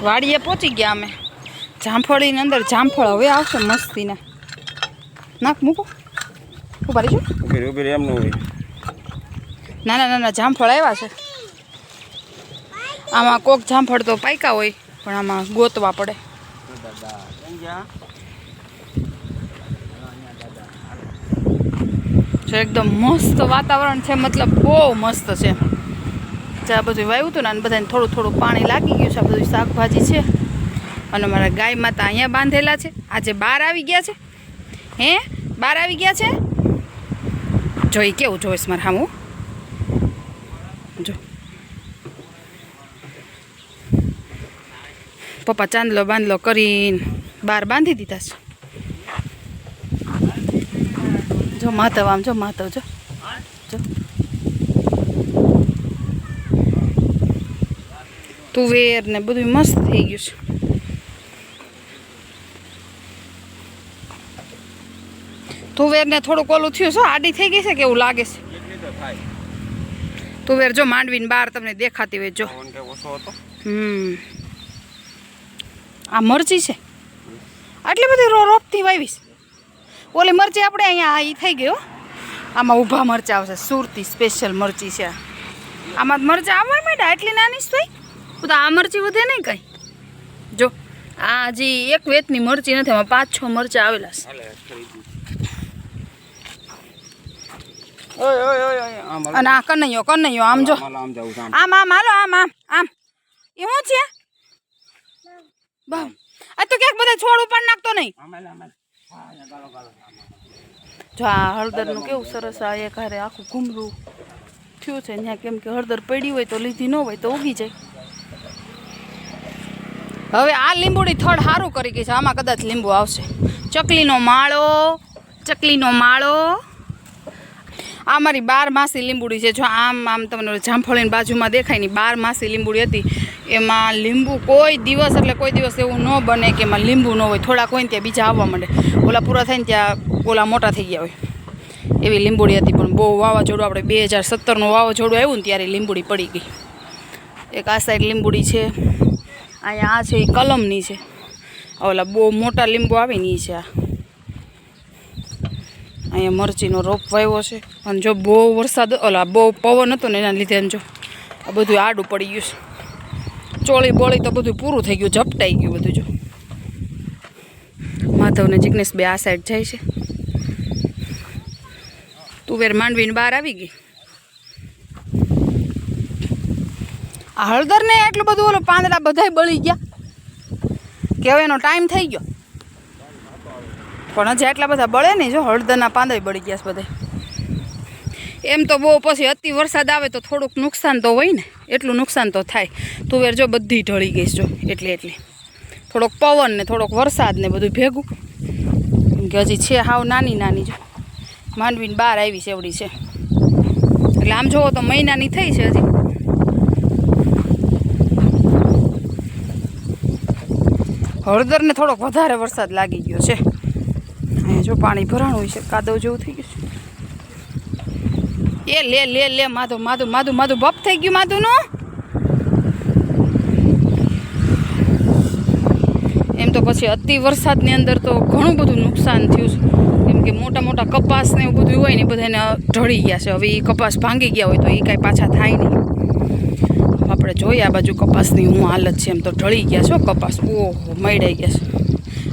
વાડીએ પહોંચી ગયા અમે. જામફળીની અંદર જામફળ હવે આવશે મસ્તીના. નાખ મૂકો ઉભા રહીશું. ઉભી એમ ન હોય. નાના નાના જામફળ આવ્યા છે. આમાં કોક જામફળ તો પાક્યા હોય પણ આમાં ગોતવા પડે. એકદમ મસ્ત વાતાવરણ છે, મતલબ બહુ મસ્ત છે. આ બધું વાવ્યું હતું ને અને બધાને થોડું થોડું પાણી લાગી ગયું છે. આ બધું શાકભાજી છે અને મારા ગાય માતા અહીંયા બાંધેલા છે. આજે બહાર આવી ગયા છે. હે બહાર આવી ગયા છે. જોઈ કેવું જોઈશ મારે હામું જો. પપ્પા ચાંદલો બાંધલો કરીને બહાર બાંધી દીધા છે. જો માધવ આમ જો માધવ જો જો તુવેર ને બધું મસ્ત થઈ ગયું છે. તુવેર ને થોડુંક ઓલું થયું છે, આડી થઈ ગઈ છે કે એવું લાગે છે. તુવેર જો માંડવીને બહાર તમને દેખાતી હોય જો. આ મરચી છે આટલી બધી રોપથી વાવીશ. ઓલી મરચી આપણે અહીંયા એ થઈ ગયો. આમાં ઊભા મરચાં આવશે, સુરતી સ્પેશિયલ મરચી છે. આમાં મરચાં આવવા માંડ્યા એટલી નાની જ થઈ. તો આ મરચી વધે નહીં કાંઈ. જો આ હજી એક વેતની મરચી નથી, આમાં 5-6 મરચાં આવેલા છે. અને આ કનૈયો આમ જો આમ હાલો આમ એ શું છે બામ? આ તો ક્યાંક બધા છોડ ઉપર નાખતો નહીં. જો આ હળદરનું કેવું સરસ આ એક હારે આખું ઘૂમરું થયું છે ત્યાં. કેમ કે હળદર પડી હોય તો લીધી ન હોય તો ઉગી જાય. હવે આ લીંબુડી થડ સારું કરી ગઈ છે. આમાં કદાચ લીંબુ આવશે. ચકલીનો માળો આ મારી 12 માસી લીંબુડી છે. જો આમ તમને જામફળીની બાજુમાં દેખાય ને 12 માસી લીંબુડી હતી. એમાં લીંબુ કોઈ દિવસ એવું ન બને કે એમાં લીંબુ ન હોય. થોડાક હોય ને ત્યાં બીજા આવવા માંડે. ઓલા પૂરા થાય ને ત્યાં ઓલા મોટા થઈ ગયા હોય એવી લીંબુડી હતી. પણ બહુ વાવાઝોડું આપણે 2017નું વાવાઝોડું આવ્યું ને ત્યારે લીંબુડી પડી ગઈ. એક આ સાઈડ લીંબુડી છે. અહીંયા આ છે એ કલમની છે. ઓલા બહુ મોટા લીંબુ આવે ને એ છે. આ અહીંયા મરચીનો રોપ વાવ્યો છે. અને જો બહુ વરસાદ બહુ પવન હતો ને એના લીધે જો આ બધું આડું પડી ગયું છે. ચોળી બોળી તો બધું પૂરું થઈ ગયું, ઝપટાઈ ગયું બધું. જો માધવ ને જિગ્નેશ બે આ સાઈડ જાય છે. તુવેર માંડવીને બહાર આવી ગઈ. આ હળદર ને એટલું બધું ઓલો પાંદડા બધાય બળી ગયા કે હવે એનો ટાઈમ થઈ ગયો. પણ હજી આટલા બધા બળે નહીં. જો હળદરના પાંદડા બળી ગયા છે બધા. એમ તો બહુ પછી અતિ વરસાદ આવે તો થોડુંક નુકસાન તો હોય ને, એટલું નુકસાન તો થાય. તુવેર જો બધી ઢળી ગઈ જો એટલે થોડોક પવન ને થોડોક વરસાદ ને બધું ભેગું. કે હજી છે હાવ નાની જો માંડવીને બહાર આવી છે એવડી છે. એટલે આમ જોવો તો મહિનાની થઈ છે હજી. હળદરને થોડોક વધારે વરસાદ લાગી ગયો છે. અહીંયા જો પાણી ભરાણું હોય છે, કાદવ જેવું થઈ ગયું છે. એ લે માધુ બપ થઈ ગયું માધુનું. એમ તો પછી અતિ વરસાદની અંદર તો ઘણું બધું નુકસાન થયું છે. કેમ કે મોટા કપાસ ને એવું બધું હોય ને બધાને ઢળી ગયા છે. હવે એ કપાસ ભાંગી ગયા હોય તો એ કાંઈ પાછા થાય નહીં. આપણે જોઈએ આ બાજુ કપાસની હું હાલત છે. એમ તો ઢળી ગયા છો કપાસ. ઓહો મૈડાઈ ગયા છે.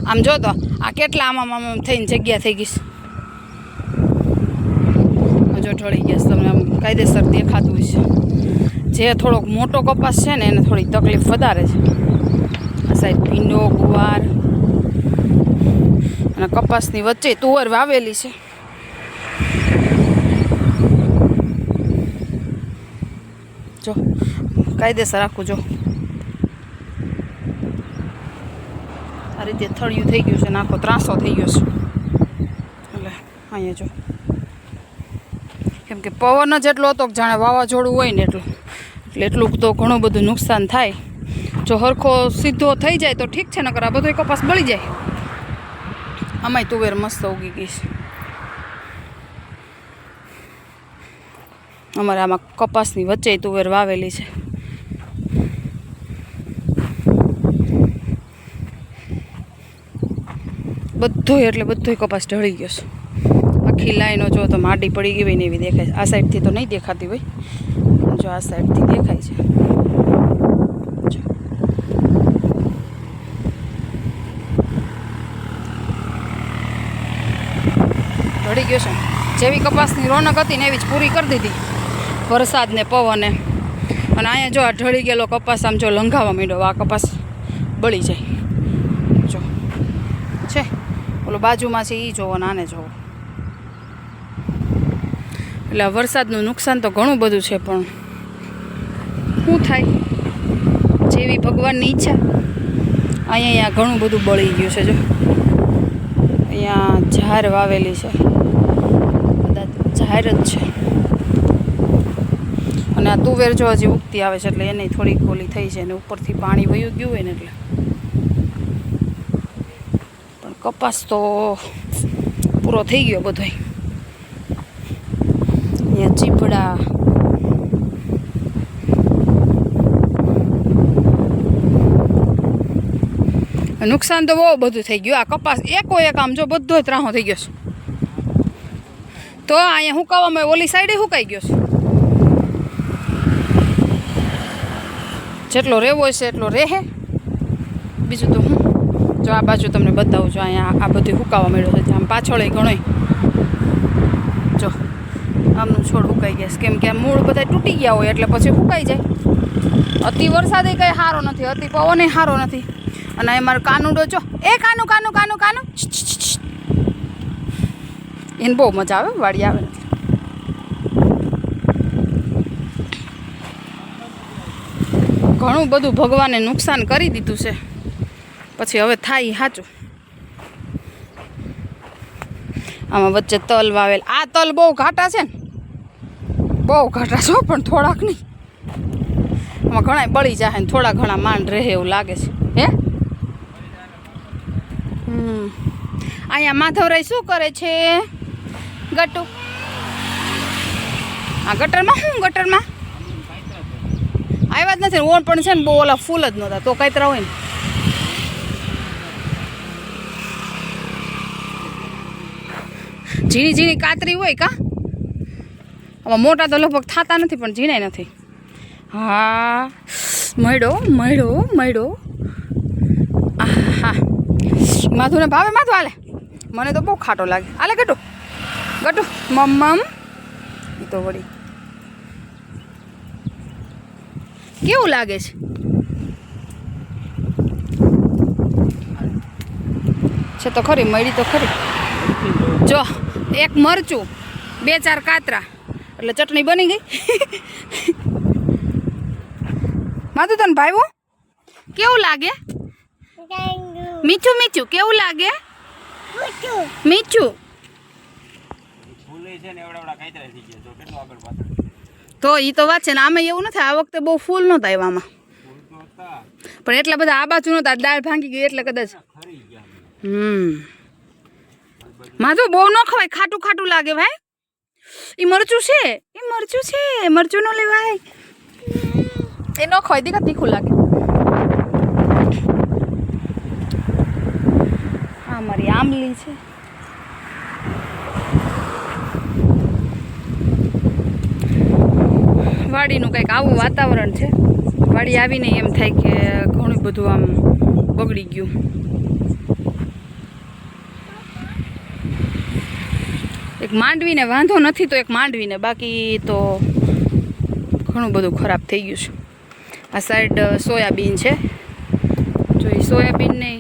આમ જો તો આ કેટલા આમ થઈને જગ્યા થઈ ગઈ છે. જો ઢળી ગયા છે. તમને આમ કાયદેસર દેખાતું હોય છે. જે થોડોક મોટો કપાસ છે ને એને થોડી તકલીફ વધારે છે. આ સાઈડ ભીંડો ગુવાર અને કપાસની વચ્ચે તુવર વાવેલી છે. જો કાયદેસર આખું જો આ રીતે થળિયું થઈ ગયું છે ને આખો ત્રાસો થઈ ગયો છે. એટલે અહીંયા જો કેમ કે પવન જ એટલો હતો કે જાણે વાવાઝોડું હોય ને એટલું તો ઘણું બધું નુકસાન થાય. જો હરખો સીધો થઈ જાય તો ઠીક છે, નકર આ બધો કપાસ બળી જાય. આમાંય તુવેર મસ્ત ઉગી ગઈ છે. અમારે આમાં કપાસની વચ્ચે તુવેર વાવેલી છે. બધોય એટલે બધોય કપાસ ઢળી ગયો છે. આખી લાઈનો જો તો માટી પડી ગઈ હોય ને એવી દેખાય છે. આ સાઈડથી તો નહીં દેખાતી હોય, જો આ સાઈડથી દેખાય છે. ઢળી ગયો છે. જેવી કપાસની રોનક હતી ને એવી જ પૂરી કરી દીધી વરસાદ ને પવને. અને અહીંયા જો આ ઢળી ગયેલો કપાસ આમ જો લંઘાવા માંડ્યો. આ કપાસ બળી જાય જો છે. ઓલો બાજુમાં છે એ જોવો ને આને જોવો. એટલે વરસાદનું નુકસાન તો ઘણું બધું છે, પણ શું થાય જેવી ભગવાનની ઈચ્છા. અહીંયા ઘણું બધું બળી ગયું છે. જો અહીંયા ઝાર વાવેલી છે, બધા ઝાર જ છે. અને આ તુવેર જો હજી ઉગતી આવે છે એટલે એને થોડીક ઓલી થઈ છે, અને ઉપરથી પાણી વયું ગયું હોય ને એટલે. પણ કપાસ તો પૂરો થઈ ગયો બધોય. અહીંયા ચીપડા, નુકસાન તો બહુ બધું થઈ ગયું. આ કપાસ એકો એક આમ જો બધો ત્રાહો થઈ ગયો છે. તો અહીંયા હુકાવામાં ઓલી સાઈડે હુકાઈ ગયો છે. જેટલો રહેવો છે એટલો રહે. બીજું તો હું જો આ બાજુ તમને બતાવું છું. અહીંયા આ બધું હુકાવા મળ્યો છે. આમ પાછળ ઘણોય જો આમનું છોડ હુકાઈ ગયા છે, કેમ કે આ મૂળ બધા તૂટી ગયા હોય એટલે પછી હુકાઈ જાય. અતિ વરસાદ કંઈ સારો નથી, અતિ પવન સારો નથી. અને એ મારો કાનુડો જો, એ કાનું કાનું કાનું કાનું એને બહુ મજા આવે વાડી આવે. ઘણું બધું ભગવાને નુકસાન કરી દીધું છે, પછી હવે થાય સાચું. આમાં વચ્ચે તલ વાવેલ. આ તલ બહુ ઘાટા છે ને, બહુ ઘાટા છો, પણ થોડાક નહીં. આમાં ઘણા બળી જાય ને થોડા ઘણા માંડ રહે એવું લાગે છે. હે અહીંયા માધવરાય શું કરે છે? ગટુ આ ગટરમાં શું? ગટરમાં આવ્યા જ નથી. ઓણ પણ છે ને બહુ ઓલા ફૂલ જ નહોતા, તો કાંતરા હોય ને. ઝીણી ઝીણી કાતરી હોય કા. આમાં મોટા તો લગભગ થતા નથી, પણ ઝીણાય નથી. હા મળ્યો મળ્યો મળ્યો. હા માધુને ભાવે. માધુ હાલે, મને તો બહુ ખાટો લાગે. હાલે ગટુ ગટુ મમ્મમ. એ તો વળી કેવું લાગે છે તો ખરી. મળી તો ખરી. જો એક મરચું, 2-4 કાતરા એટલે ચટણી બની ગઈ. માધુ તને ભાવ્યું? કેવું લાગે? મીઠું મીઠું કેવું લાગે? મીઠું. તો એ તો વાત છે ને. આમે એવું નથી, આ વખતે બહુ ફૂલ નહોતા આવ્યામાં, પણ એટલા બધા આ બાજુ નહોતા. દાળ ભાંગી ગઈ એટલે કદાચ. માધુ બહુ ન ખવાય, ખાટું ખાટું લાગે ભાઈ. એ મરચું છે, એ મરચું છે, મરચું ન લેવાય. એ ન ખવાય, દીકા તીખું લાગે. આ મારી આંબલી છે. વાડીનું કંઈક આવું વાતાવરણ છે. વાડી આવીને એમ થાય કે ઘણું બધું આમ બગડી ગયું. એક માંડવીને વાંધો નથી તો એક માંડવીને, બાકી તો ઘણું બધું ખરાબ થઈ ગયું છે. આ સાઈડ સોયાબીન છે. જો એ સોયાબીનને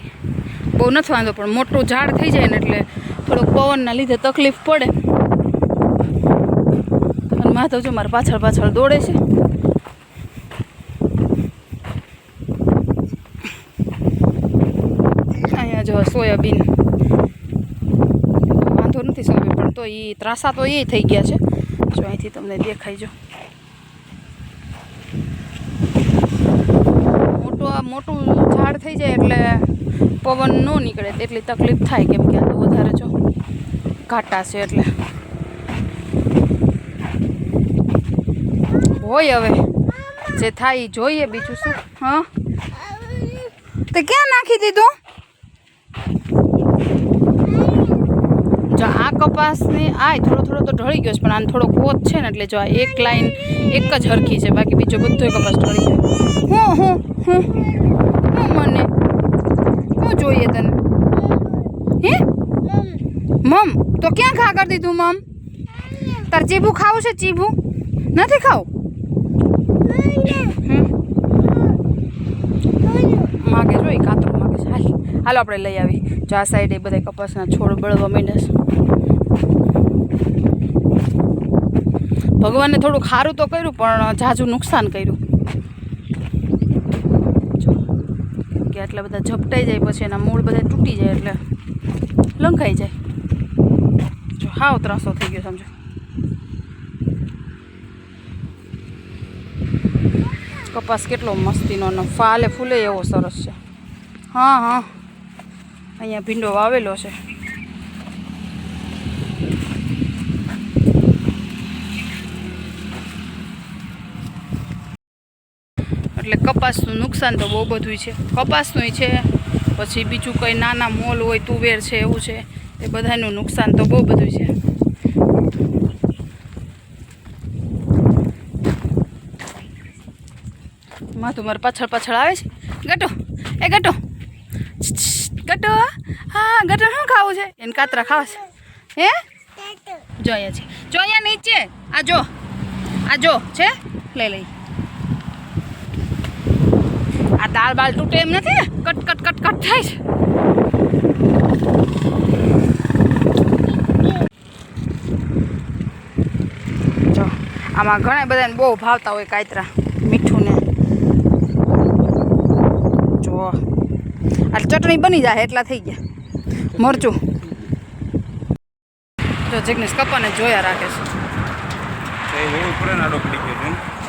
બહુ નથી વાંધો, પણ મોટું ઝાડ થઈ જાય ને એટલે થોડોક પવનના લીધે તકલીફ પડે. અને માધવ જો મારા પાછળ પાછળ દોડે છે. અહીંયા જો સોયાબીન વાંધો નથી સોયાબીન, પણ તો એ ત્રાસા તો એ થઈ ગયા છે. જો અહીંથી તમને દેખાય. જો મોટું ઝાડ થઈ જાય એટલે પવન ન નીકળે એટલી તકલીફ થાય, કેમ કે આ તો વધારે જો ઘાટા છે એટલે હોય. હવે જે થાય એ જોઈએ, બીજું શું. હા તે ક્યાં નાખી દીધું? કપાસની આ થોડો થોડો તો ઢળી ગયો છે, પણ આને થોડો કોત છે ને એટલે જો આ એક લાઈન એક જ હરખી છે, બાકી બીજો બધો કપાસ ઢળી ગયો. હું મને શું જોઈએ તને? હે મમ તો ક્યાં ખા કરી દીધું મમ? તાર ચીબુ ખાવું છે? ચીબુ નથી ખાવું? માગે જોઈ કાતરો માગે છે. હાલો આપણે લઈ આવી. જો આ સાઈડ એ બધા કપાસના છોડ બળવા માંડ્યા છે. ભગવાને થોડુંક સારું તો કર્યું પણ ઝાઝું નુકસાન કર્યું. કે આટલા બધા ઝપટાઈ જાય પછી એના મૂળ બધા તૂટી જાય એટલે લંકાઈ જાય. જો હાવ ત્રાસો થઈ ગયો સમજો. કપાસ કેટલો મસ્તીનો અને ફાલે ફૂલે એવો સરસ છે. હા અહીંયા ભીંડો વાવેલો છે. એટલે કપાસનું નુકસાન તો બહુ બધું છે. કપાસનું છે, પછી બીજું કંઈ નાના મોલ હોય તુવેર છે એવું છે, એ બધાનું નુકસાન તો બહુ બધું છે. માથું મારે પાછળ પાછળ આવે છે. ગટો એ ગટો ગટો હા ગટો શું ખાવું છે? એને કાતરા ખાવા છે. હે જો અહીંયા છે, જો અહીંયા નીચે આ જો છે, લઈ આ દાળ બાળ તૂટે એમ નથી ને, કટ થાય છે. જો આમાં ઘણા બધાને બહુ ભાવતા હોય કાતરા મીઠું ને. જો આ ચટણી બની જાય એટલા થઈ ગયા. મરચું જો જિગ્નેશ કપાને જોયા રાખે છે.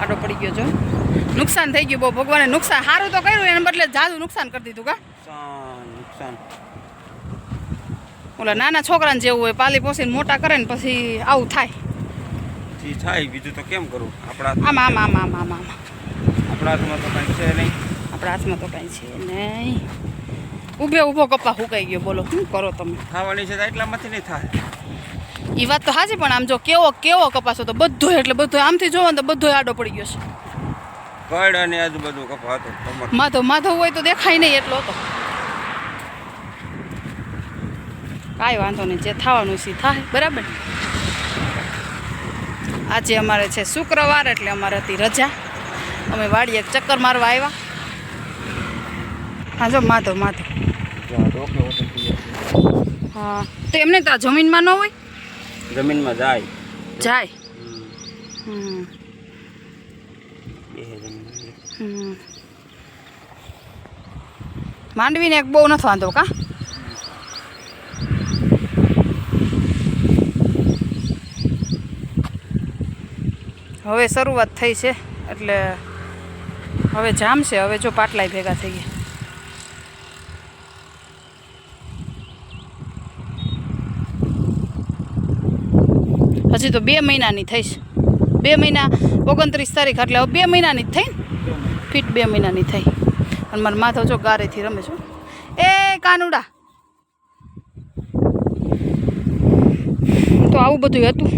આડો પડી ગયો. જો નુકસાન થઈ ગયું બહુ. ભગવાને નુકસાન સારું તો કર્યું, એને બદલે જાજુ નુકસાન કરી દીધું. કા ઓલા નાના છોકરાને જેવું હોય, પાલી પોસીને મોટા કરે ને પછી આવું થાય. બીજું તો કેમ કરું? આમ આપણા હાથમાં તો કંઈ છે નહીં. ઊભો કપા હુકાઈ ગયો. બોલો શું કરો તમે? ખાવાની છે એટલામાંથી નહીં થાય. એ વાત તો સાચી, પણ આમ જો કેવો કપાસ હતો બધો, એટલે બધો આમથી જોવો ને તો બધો આડો પડી ગયો છે. કડ અને આજુબાજુ કપા હતો. માધવ હોય તો દેખાય નહીં એટલો હતો. કાંઈ વાંધો નહીં, જે થવાનું છે થાય. બરાબર. આજે અમારે છે શુક્રવાર, એટલે અમારે હતી રજા. અમે વાડીએ ચક્કર મારવા આવ્યા. હા જો માધવ હા તો એમને તો જમીનમાં ન હોય? જમીનમાં જાય. માંડવીને એક બહુ નથી વાંધો. કા હવે શરૂઆત થઈ છે એટલે હવે જામશે. હવે જો પાટલાય ભેગા થઈ ગયા. હજી તો 2 મહિનાની થઈશ. 2 મહિના 29 તારીખ એટલે હવે 2 મહિનાની જ થઈ ને. ફીટ 2 મહિનાની થઈ. અને મારા માધવ જો ગારેથી રમે છે. એ કાનુડા. તો આવું બધું હતું.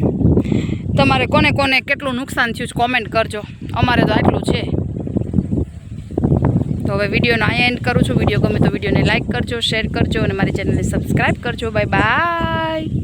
તમારે કોને કેટલું નુકસાન થયું કોમેન્ટ કરજો. અમારે તો આટલું છે. તો હવે વિડીયોનો અહીંયા એન્ડ કરું છું. વિડીયો ગમે તો વિડીયોને લાઇક કરજો, શેર કરજો અને મારી ચેનલને સબસ્ક્રાઈબ કરજો. Bye bye.